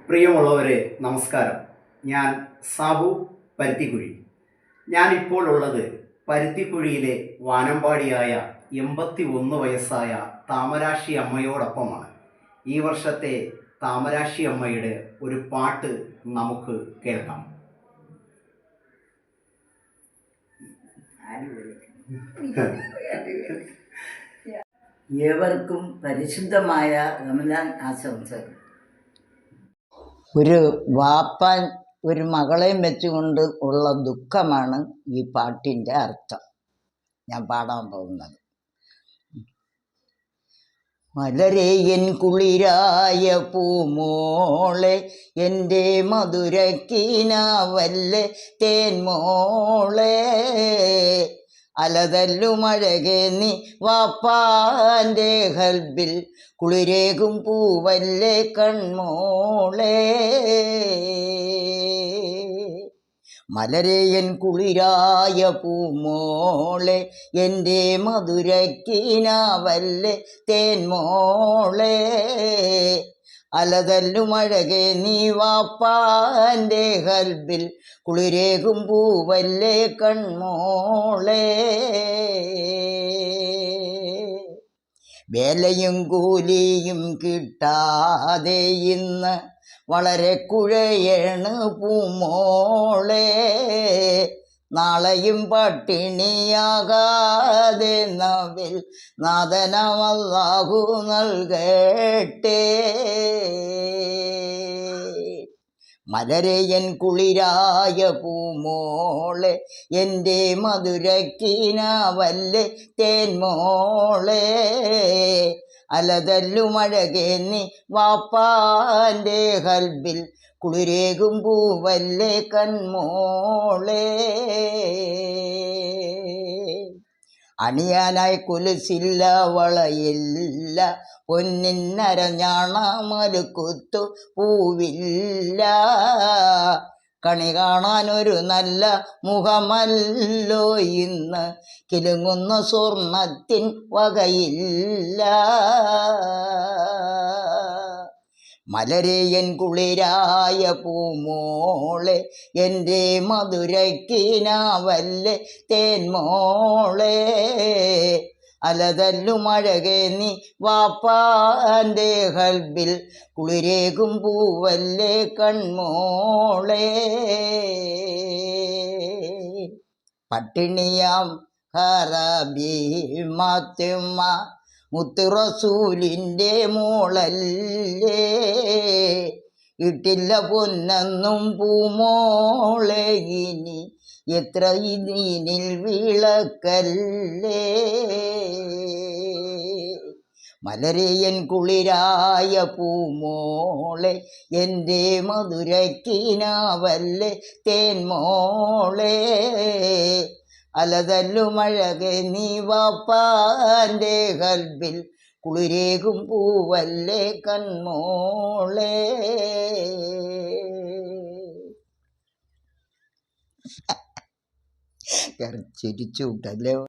പ്രിയമുള്ളവരെ നമസ്കാരം. ഞാൻ സാബു പരുത്തിക്കുഴി. ഞാനിപ്പോൾ ഉള്ളത് പരുത്തിക്കുഴിയിലെ വാനമ്പാടിയായ 81 വയസ്സായ താമരാശി അമ്മയോടൊപ്പമാണ്. ഈ വർഷത്തെ താമരാശി അമ്മയുടെ ഒരു പാട്ട് നമുക്ക് കേൾക്കാം. ഏവർക്കും പരിശുദ്ധമായ റമദാൻ ആശംസകൾ. ഒരു വാപ്പാൻ ഒരു മകളെയും വെച്ചുകൊണ്ട് ഉള്ള ദുഃഖമാണ് ഈ പാട്ടിൻ്റെ അർത്ഥം. ഞാൻ പാടാൻ പോകുന്നത്. മലരെ എൻ കുളിരായ പൂമോളെ, എൻ്റെ മധുരക്കീനാവല്ലെ തേൻമോളെ, അലതല്ലുമഴകെ നീ വാപ്പാൻ്റെ ഹൽബിൽ കുളിരേകും പൂവല്ലേ കൺമോളെ. മലരേയൻ കുളിരായ പൂമോളെ, എൻ്റെ മധുരക്കീനാവല്ലെ തേൻമോളെ, അലതല്ലുമഴകെ നീ വാപ്പാൻ്റെ ഹൽബിൽ കുളിരേകും പൂവല്ലേ കൺമോളെ. വേലയും കൂലിയും കിട്ടാതെ ഇന്ന് വളരെ കുഴയണ് പൂമോളെ, നാളെയും പട്ടിണിയാകാതെ നവിൽ നാദനമല്ലാഹു നൽകട്ടെ. മലരയൻ കുളിരായ പൂമോളെ, എൻ്റെ മധുരക്കീനാവല്ലെ തേൻമോളെ, അലതല്ലുമഴകെ നീ വാപ്പാൻ്റെ ഹൽബിൽ കുളിരേകും പൂവല്ലേ കൺമോളെ. അണിയാനായി കുലുസില്ല വളയില്ല, പൊന്നിന്നരഞ്ഞാണമലുക്കുത്തു പൂവില്ല, കണി കാണാനൊരു നല്ല മുഖമല്ലോ ഇന്ന്, കിലുങ്ങുന്ന സ്വർണത്തിൻ വകയില്ല. മലരേയൻ കുളിരായ പൂമോളെ, എൻ്റെ മധുരക്കീനാവല്ലെ തേൻമോളെ, അലതല്ലുമഴകെ നീ വാപ്പാൻ്റെ ഹൽബിൽ കുളിരേകും പൂവല്ലേ കൺമോളെ. പട്ടിണിയാം ഹറബി മാത്തുമ്മ മുത്ത് റസൂലിൻ്റെ മോളല്ലേ, ഇട്ടില്ല പൊന്നെന്നും പൂമോളെ ഇനി എത്ര ദീനിൽ വിളക്കല്ലേ. മലരേയൻ കുളിരായ പൂമോളെ, എൻ്റെ മധുരക്കീനാവല്ലെ തേൻമോളെ, അലതല്ലുമഴകെ നീ വാപ്പാൻ്റെ ഹൽബിൽ കുളിരേകും പൂവല്ലേ കൺമോളെ. ചിരിച്ചു വിട്ടല്ലേ.